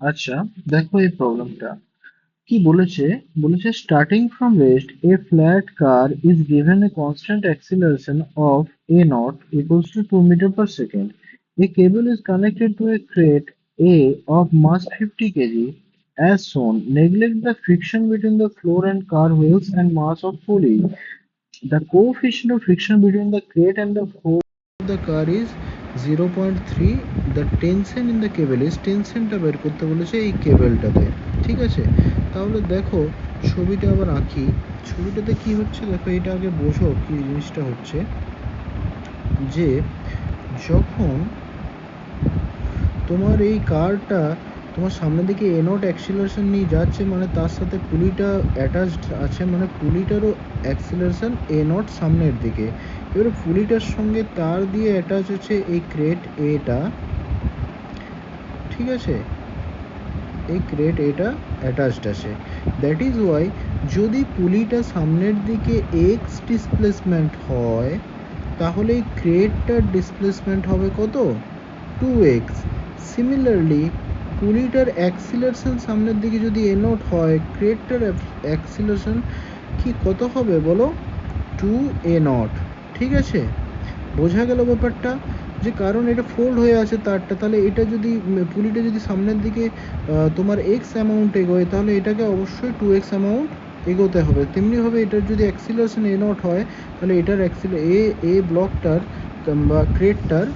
আচ্ছা, দেখো এই প্রবলেমটা কি বলেছে। বলেছে starting from rest a flat car is given a constant acceleration of a naught equals to 2 meter per second. A cable is connected to a crate A of mass 50 kg as shown. Neglect the friction between the floor and car wheels and mass of pulley. The coefficient of friction between the crate and the floor of the car is 0.3. The tension in the cable is টেনশনটা বের করতে বলেছে এই কেবলটাতে। ঠিক আছে, তাহলে দেখো ছবিটা আবার আঁকি। ছবিটাতে কি হচ্ছে দেখো, এটা আগে বোঝো কি জিনিসটা হচ্ছে যে যখন তোমার এই কারটা তোমার সামনের দিকে এ নট অ্যাক্সিলারেশন নিয়ে যাচ্ছে, মানে তার সাথে পুলিটা অ্যাটাচড আছে, মানে পুলিটারও অ্যাক্সিলারেশন এ নট সামনের দিকে। এবারে পুলিটার সঙ্গে তার দিয়ে অ্যাটাচ হচ্ছে এই ক্রেট এটা। ঠিক আছে, এই ক্রেট এটা অ্যাটাচড আছে। দ্যাট ইজ ওয়াই যদি পুলিটা সামনের দিকে এক্স ডিসপ্লেসমেন্ট হয় তাহলে এই ক্রেটটার ডিসপ্লেসমেন্ট হবে কত, 2x। সিমিলারলি পুলিটার অ্যাক্সিলারেশন সামনের দিকে যদি এ নট হয়, ক্রেটটার অ্যাক্সিলারেশন কি কত হবে বলো, 2a0। ঠিক আছে, বোঝা গেল ব্যাপারটা, যে কারণ এটা ফোল্ড হয়ে আছে তারটা, তাহলে এটা যদি পুলিটা যদি সামনের দিকে তোমার এক্স অ্যামাউন্ট এগোয় তাহলে এটাকে অবশ্যই 2x অ্যামাউন্ট এগোতে হবে। তেমনিভাবে এটার যদি অ্যাক্সিলারেশন এ নট হয় তাহলে এটার এ ব্লকটার বা ক্রেটটার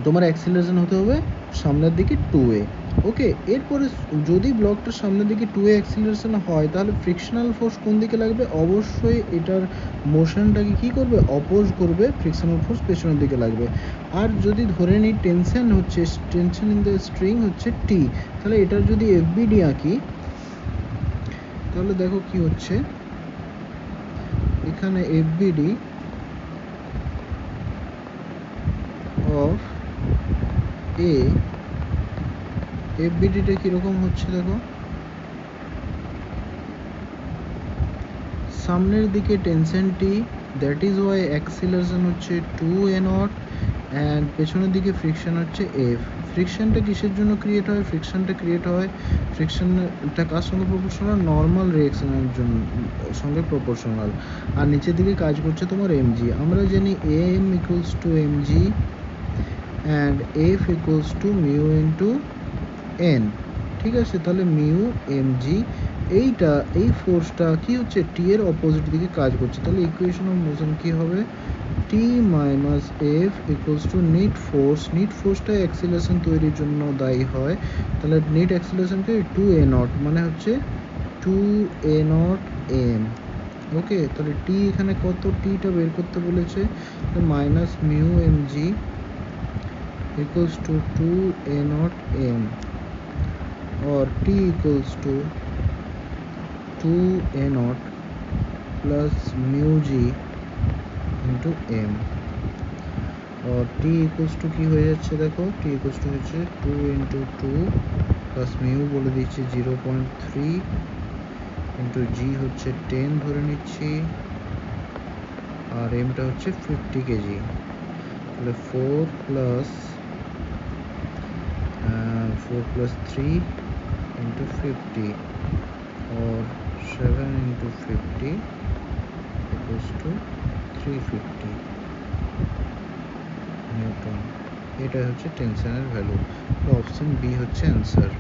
তোমার অ্যাক্সিলারেশন হতে হবে সামনের দিকে 2a। ওকে, এরপরে যদি ব্লকটার সামনের দিকে 2a অ্যাক্সিলারেশন হয় তাহলে ফ্রিকশনাল ফোর্স কোন দিকে লাগবে, অবশ্যই এটার মোশনটাকে কি করবে, অপোজ করবে, ফ্রিকশনাল ফোর্স পেছনের দিকে লাগবে। আর যদি ধরে নিই টেনশন হচ্ছে, টেনশন ইন দ্য স্ট্রিং হচ্ছে টি, তাহলে এটার যদি এফবিডি আঁকি তাহলে দেখো কি হচ্ছে, এখানে এফবিডি অফ এ, এফবিডিটা কীরকম হচ্ছে দেখো, সামনের দিকে tension T, that is Y acceleration হচ্ছে 2a0 অ্যান্ড পেছনের দিকে ফ্রিকশন হচ্ছে এফ। ফ্রিকশনটা কিসের জন্য ক্রিয়েট হয়, ফ্রিকশনটা ক্রিয়েট হয়, ফ্রিকশনটা কার সঙ্গে প্রপোর্শনাল, নর্মাল রিঅ্যাকশনের জন্য সঙ্গে প্রপোর্শনাল। আর নিচের দিকে কাজ করছে তোমার এমজি। আমরা জানি M equals to MG and F equals to mu into N. ঠিক আছে, তাহলে মিউ এমজি, এইটা এই ফোর্সটা কি হচ্ছে টি এর অপোজিট দিকে কাজ করছে, তাহলে ইকুয়েশন অফ মোশন কি হবে, T minus F equals to net force. Net ফোর্সটা অ্যাক্সিলারেশন তৈরির জন্য দায়ী হয়, তাহলে নেট অ্যাক্সিলারেশনকে 2a0 মানে হচ্ছে 2a0 এম। ওকে, তাহলে টি এখানে কত, টিটা বের করতে বলেছে, minus mu MG equals to 2a0 m or t equals to 2a0 plus mu g into m और t equals to কি হয়ে যাচ্ছে দেখো, t equals to হচ্ছে 2 into 2 plus mu বলে দিচ্ছি 0.3 into g হচ্ছে 10 ধরে নিচ্ছি, আর m টা হচ্ছে 50 কেজি। তাহলে 4 plus 3 into 50 or 7 into 50 equals to 350 Newton. এটা হচ্ছে টেনশনের ভ্যালু। তো অপশন বি হচ্ছে অ্যান্সার।